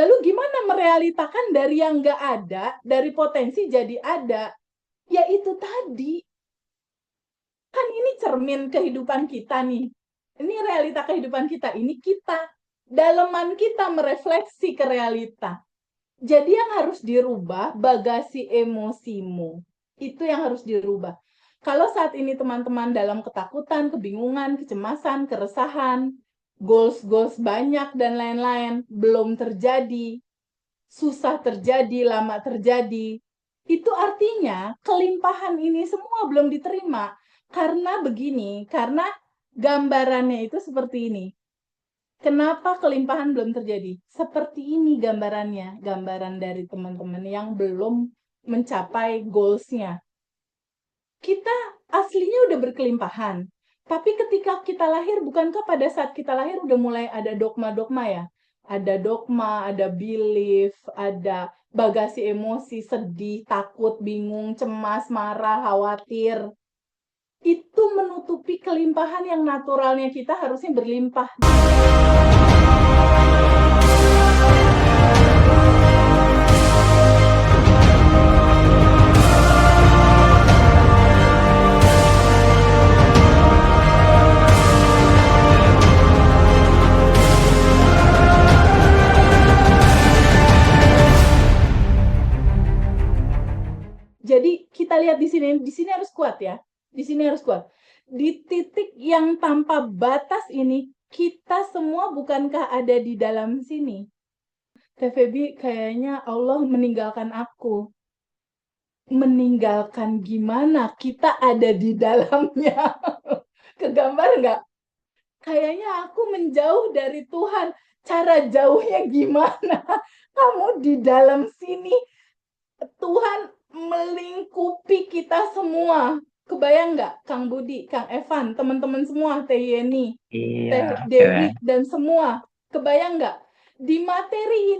Lalu gimana merealitakan dari yang nggak ada, dari potensi jadi ada? Ya itu tadi. Kan ini cermin kehidupan kita nih. Ini realita kehidupan kita. Ini kita. Daleman kita merefleksi ke realita. Jadi yang harus dirubah bagasi emosimu. Itu yang harus dirubah. Kalau saat ini teman-teman dalam ketakutan, kebingungan, kecemasan, keresahan, goals-goals banyak dan lain-lain belum terjadi, susah terjadi, lama terjadi, itu artinya kelimpahan ini semua belum diterima. Karena begini, karena gambarannya itu seperti ini. Kenapa kelimpahan belum terjadi? Seperti ini gambarannya, gambaran dari teman-teman yang belum mencapai goals-nya. Kita aslinya udah berkelimpahan, tapi ketika kita lahir, bukankah pada saat kita lahir udah mulai ada dogma-dogma ya? Ada dogma, ada belief, ada bagasi emosi, sedih, takut, bingung, cemas, marah, khawatir. Itu menutupi kelimpahan yang naturalnya kita harusnya berlimpah. Jadi kita lihat di sini harus kuat ya. Di sini harus kuat. Di titik yang tanpa batas ini, kita semua bukankah ada di dalam sini? Teh Febi, kayaknya Allah meninggalkan aku. Meninggalkan gimana? Kita ada di dalamnya. Kegambar nggak? Kayaknya aku menjauh dari Tuhan. Cara jauhnya gimana? Kamu di dalam sini. Tuhan melingkupi kita semua. Kebayang nggak, Kang Budi, Kang Evan, teman-teman semua, Teh Yeni, Iya, Teh oke. Dewi, dan semua. Kebayang nggak? Di materi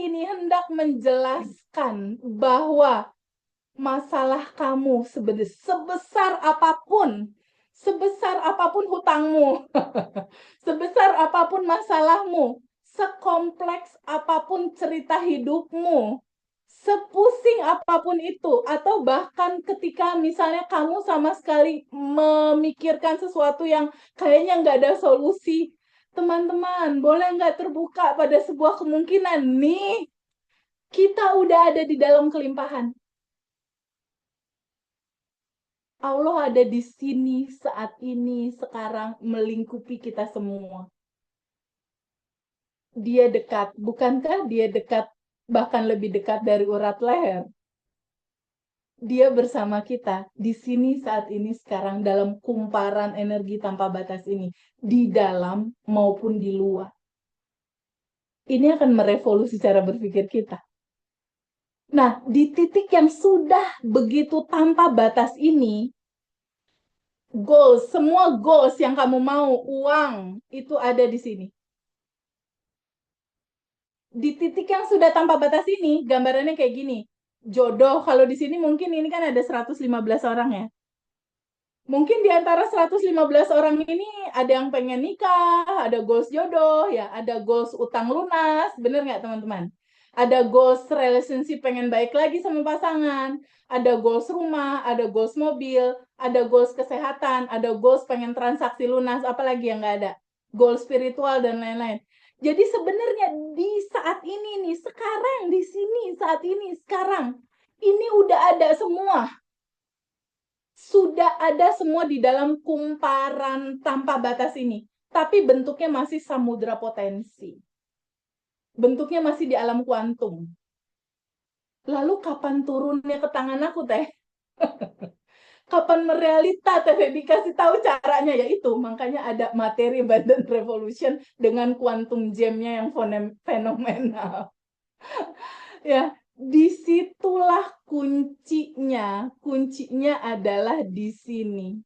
ini hendak menjelaskan bahwa masalah kamu sebesar apapun hutangmu, sebesar apapun masalahmu, sekompleks apapun cerita hidupmu, sepusing apapun itu, atau bahkan ketika misalnya kamu sama sekali memikirkan sesuatu yang kayaknya nggak ada solusi, teman-teman, boleh nggak terbuka pada sebuah kemungkinan nih, kita udah ada di dalam kelimpahan. Allah ada di sini saat ini, sekarang melingkupi kita semua. Dia dekat, bukankah dia dekat, bahkan lebih dekat dari urat leher? Dia bersama kita di sini saat ini sekarang dalam kumparan energi tanpa batas ini, di dalam maupun di luar. Ini akan merevolusi cara berpikir kita. Nah, di titik yang sudah begitu tanpa batas ini, goals, semua goals yang kamu mau, uang, itu ada di sini. Di titik yang sudah tanpa batas ini, gambarannya kayak gini. Jodoh, kalau di sini mungkin ini kan ada 115 orang ya. Mungkin di antara 115 orang ini ada yang pengen nikah, ada goals jodoh, ya, ada goals utang lunas, bener nggak teman-teman? Ada goals relationship pengen baik lagi sama pasangan, ada goals rumah, ada goals mobil, ada goals kesehatan, ada goals pengen transaksi lunas, apalagi yang nggak ada. Goals spiritual dan lain-lain. Jadi sebenarnya di saat ini nih, sekarang, di sini, saat ini, sekarang, ini udah ada semua. Sudah ada semua di dalam kumparan tanpa batas ini. Tapi bentuknya masih samudra potensi. Bentuknya masih di alam kuantum. Lalu kapan turunnya ke tangan aku, Teh? Kapan merealita, Teh Febi kasih tahu caranya, yaitu makanya ada materi abundant revolution dengan quantum gem-nya yang fenomenal. Ya, disitulah kuncinya. Kuncinya adalah di sini.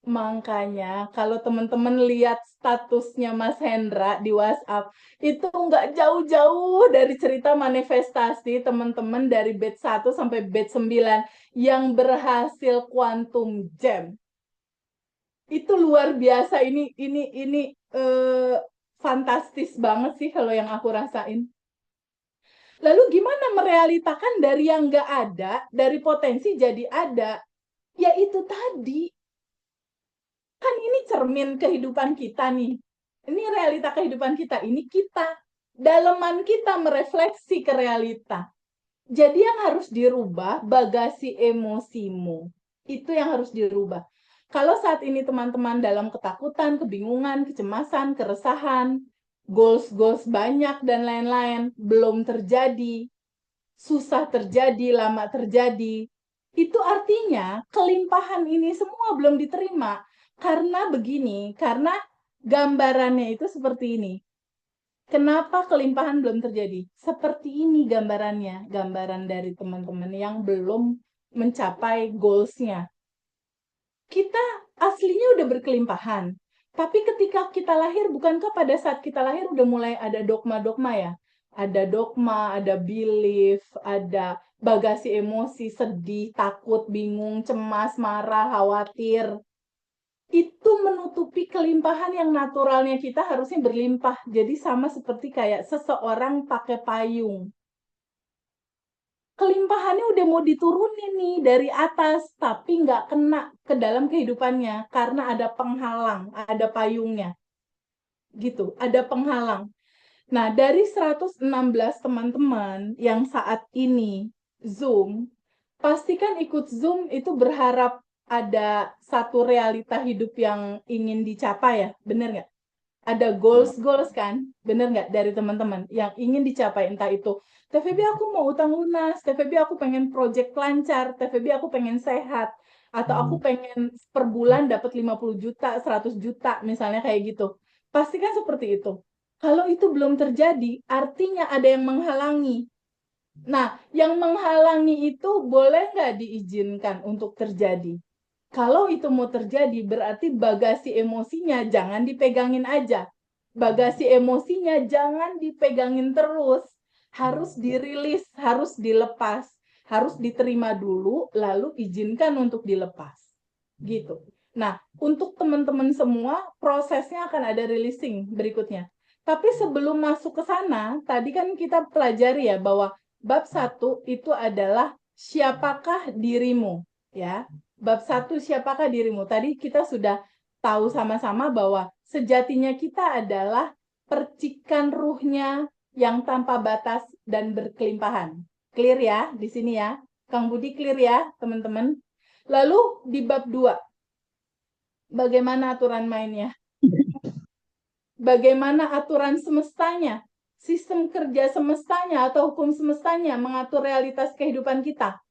Makanya kalau teman-teman lihat statusnya Mas Hendra di WhatsApp, itu nggak jauh-jauh dari cerita manifestasi teman-teman dari batch 1 sampai batch 9 yang berhasil quantum jam. Itu luar biasa, ini fantastis banget sih kalau yang aku rasain. Lalu gimana merealitakan dari yang nggak ada, dari potensi jadi ada? Ya itu tadi. Kan ini cermin kehidupan kita nih. Ini realita kehidupan kita. Ini kita. Daleman kita merefleksi ke realita. Jadi yang harus dirubah bagasi emosimu. Itu yang harus dirubah. Kalau saat ini teman-teman dalam ketakutan, kebingungan, kecemasan, keresahan, goals-goals banyak dan lain-lain belum terjadi, susah terjadi, lama terjadi, itu artinya kelimpahan ini semua belum diterima. Karena begini, karena gambarannya itu seperti ini. Kenapa kelimpahan belum terjadi? Seperti ini gambarannya, gambaran dari teman-teman yang belum mencapai goals-nya. Kita aslinya udah berkelimpahan, tapi ketika kita lahir, bukankah pada saat kita lahir udah mulai ada dogma-dogma ya? Ada dogma, ada belief, ada bagasi emosi, sedih, takut, bingung, cemas, marah, khawatir. Itu menutupi kelimpahan yang naturalnya kita harusnya berlimpah. Jadi sama seperti kayak seseorang pakai payung. Kelimpahannya udah mau diturunin nih dari atas, tapi nggak kena ke dalam kehidupannya karena ada penghalang, ada payungnya. Gitu, ada penghalang. Nah, dari 116 teman-teman yang saat ini Zoom, pastikan ikut Zoom itu berharap ada satu realita hidup yang ingin dicapai ya, bener nggak? Ada goals kan, bener nggak dari teman-teman yang ingin dicapai, entah itu TVB aku mau utang lunas, TVB aku pengen project lancar, TVB aku pengen sehat, atau aku pengen per bulan dapat 50 juta, 100 juta, misalnya kayak gitu. Pastikan seperti itu. Kalau itu belum terjadi, artinya ada yang menghalangi. Nah, yang menghalangi itu boleh nggak diizinkan untuk terjadi? Kalau itu mau terjadi, berarti bagasi emosinya jangan dipegangin aja. Bagasi emosinya jangan dipegangin terus. Harus dirilis, harus dilepas. Harus diterima dulu, lalu izinkan untuk dilepas. Gitu. Nah, untuk teman-teman semua, prosesnya akan ada releasing berikutnya. Tapi sebelum masuk ke sana, tadi kan kita pelajari ya bahwa bab 1 itu adalah siapakah dirimu, ya. Bab 1 siapakah dirimu? Tadi kita sudah tahu sama-sama bahwa sejatinya kita adalah percikan ruhnya yang tanpa batas dan berkelimpahan. Clear ya di sini ya? Kang Budi clear ya, teman-teman? Lalu di bab 2, bagaimana aturan mainnya? Bagaimana aturan semestanya? Sistem kerja semestanya atau hukum semestanya mengatur realitas kehidupan kita.